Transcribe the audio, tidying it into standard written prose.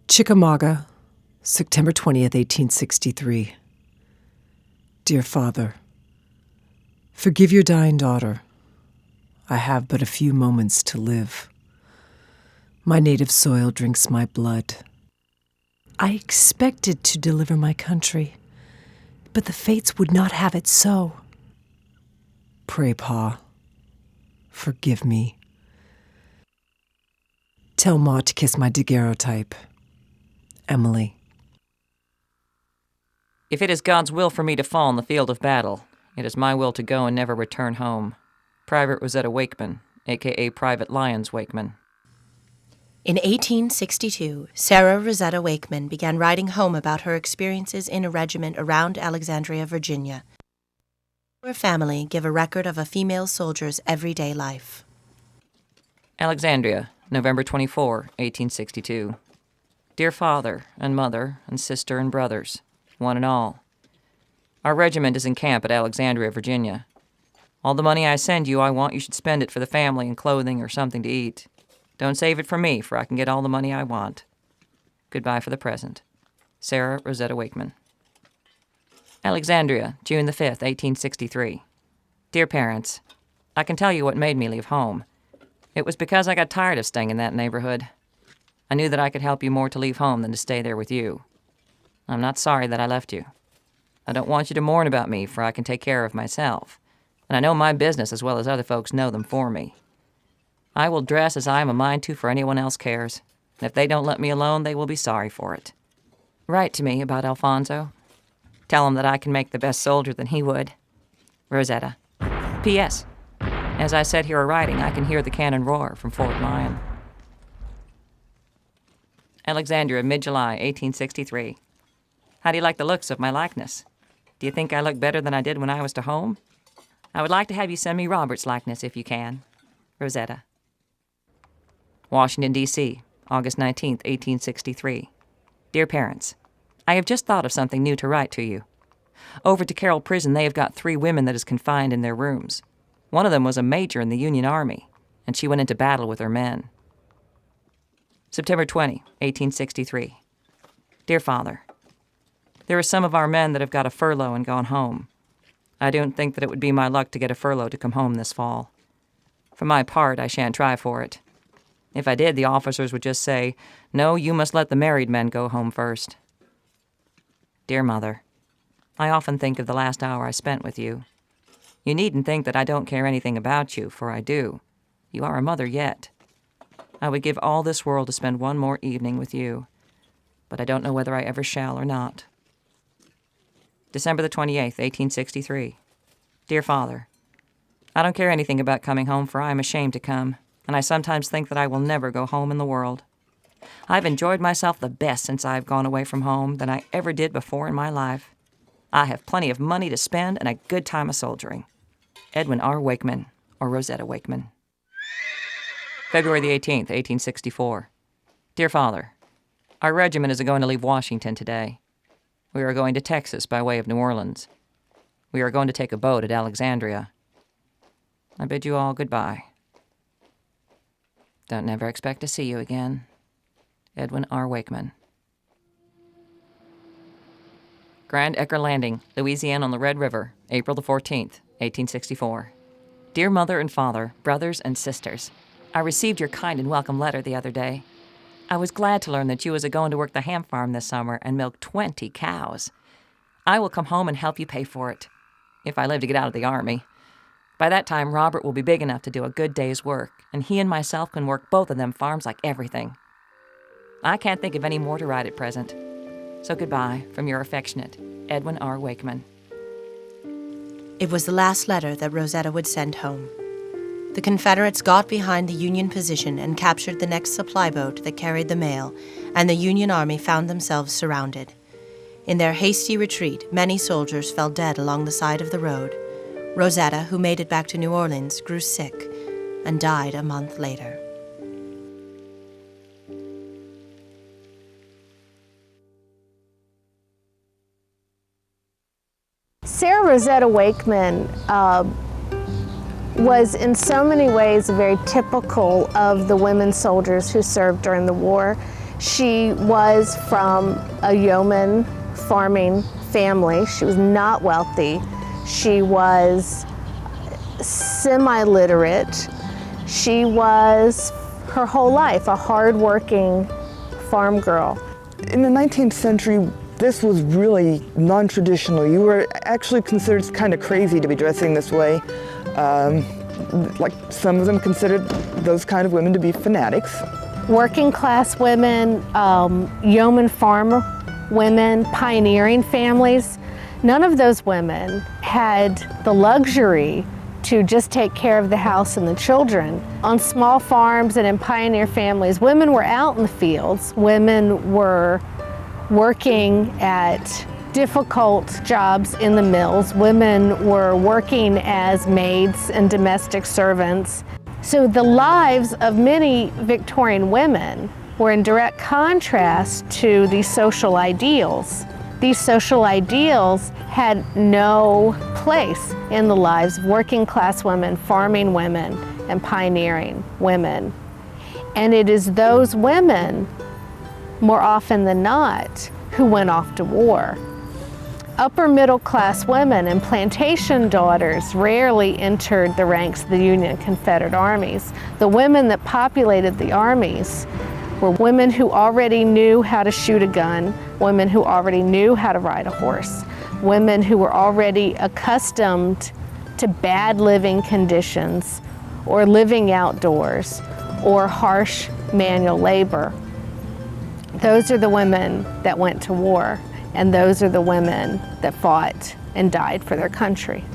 Chickamauga, September 20th, 1863. Dear Father, forgive your dying daughter. I have but a few moments to live. My native soil drinks my blood. I expected to deliver my country, but the fates would not have it so. Pray, Pa, forgive me. Tell Ma to kiss my daguerreotype. Emily. If it is God's will for me to fall in the field of battle, it is my will to go and never return home. Private Rosetta Wakeman, a.k.a. Private Lyons Wakeman. In 1862, Sarah Rosetta Wakeman began writing home about her experiences in a regiment around Alexandria, Virginia. Her family give a record of a female soldier's everyday life. Alexandria, November 24, 1862. Dear Father and Mother and Sister and Brothers, one and all. Our regiment is in camp at Alexandria, Virginia. All the money I send you, I want you should spend it for the family and clothing or something to eat. Don't save it for me, for I can get all the money I want. Goodbye for the present. Sarah Rosetta Wakeman. Alexandria, June the 5th, 1863. Dear parents, I can tell you what made me leave home. It was because I got tired of staying in that neighborhood. I knew that I could help you more to leave home than to stay there with you. I'm not sorry that I left you. I don't want you to mourn about me, for I can take care of myself. And I know my business as well as other folks know them for me. I will dress as I am a mind to, for anyone else cares. And if they don't let me alone, they will be sorry for it. Write to me about Alfonso. Tell him that I can make the best soldier than he would. Rosetta. P.S. As I sit here writing, I can hear the cannon roar from Fort Lyon. Alexandria, mid-July, 1863. How do you like the looks of my likeness? Do you think I look better than I did when I was to home? I would like to have you send me Robert's likeness if you can. Rosetta. Washington, D.C., August 19, 1863. Dear parents, I have just thought of something new to write to you. Over to Carroll Prison, they have got 3 women that is confined in their rooms. One of them was a major in the Union Army, and she went into battle with her men. September 20, 1863. Dear Father, there are some of our men that have got a furlough and gone home. I don't think that it would be my luck to get a furlough to come home this fall. For my part, I shan't try for it. If I did, the officers would just say, "No, you must let the married men go home first." Dear Mother, I often think of the last hour I spent with you. You needn't think that I don't care anything about you, for I do. You are a mother yet. I would give all this world to spend one more evening with you, but I don't know whether I ever shall or not. December the 28th, 1863. Dear Father, I don't care anything about coming home, for I am ashamed to come, and I sometimes think that I will never go home in the world. I've enjoyed myself the best since I have gone away from home than I ever did before in my life. I have plenty of money to spend and a good time of soldiering. Edwin R. Wakeman, or Rosetta Wakeman. February the 18th, 1864. Dear Father, our regiment is going to leave Washington today. We are going to Texas by way of New Orleans. We are going to take a boat at Alexandria. I bid you all goodbye. Don't never expect to see you again. Edwin R. Wakeman. Grand Ecker Landing, Louisiana on the Red River, April the 14th, 1864. Dear Mother and Father, brothers and sisters, I received your kind and welcome letter the other day. I was glad to learn that you was a-going to work the ham farm this summer and milk 20 cows. I will come home and help you pay for it, if I live to get out of the Army. By that time, Robert will be big enough to do a good day's work, and he and myself can work both of them farms like everything. I can't think of any more to write at present. So goodbye from your affectionate Edwin R. Wakeman. It was the last letter that Rosetta would send home. The Confederates got behind the Union position and captured the next supply boat that carried the mail, and the Union Army found themselves surrounded. In their hasty retreat, many soldiers fell dead along the side of the road. Rosetta, who made it back to New Orleans, grew sick and died a month later. Sarah Rosetta Wakeman was in so many ways very typical of the women soldiers who served during the war. She was from a yeoman farming family. She was not wealthy. She was semi-literate. She was, her whole life, a hard-working farm girl. In the 19th century, this was really non-traditional. You were actually considered kind of crazy to be dressing this way. Like some of them considered those kind of women to be fanatics. Working class women, yeoman farmer women, pioneering families, none of those women had the luxury to just take care of the house and the children. On small farms and in pioneer families, women were out in the fields. Women were working at difficult jobs in the mills. Women were working as maids and domestic servants. So the lives of many Victorian women were in direct contrast to these social ideals. These social ideals had no place in the lives of working class women, farming women, and pioneering women. And it is those women, more often than not, who went off to war. Upper middle class women and plantation daughters rarely entered the ranks of the Union and Confederate armies. The women that populated the armies were women who already knew how to shoot a gun, women who already knew how to ride a horse, women who were already accustomed to bad living conditions or living outdoors or harsh manual labor. Those are the women that went to war, and those are the women that fought and died for their country.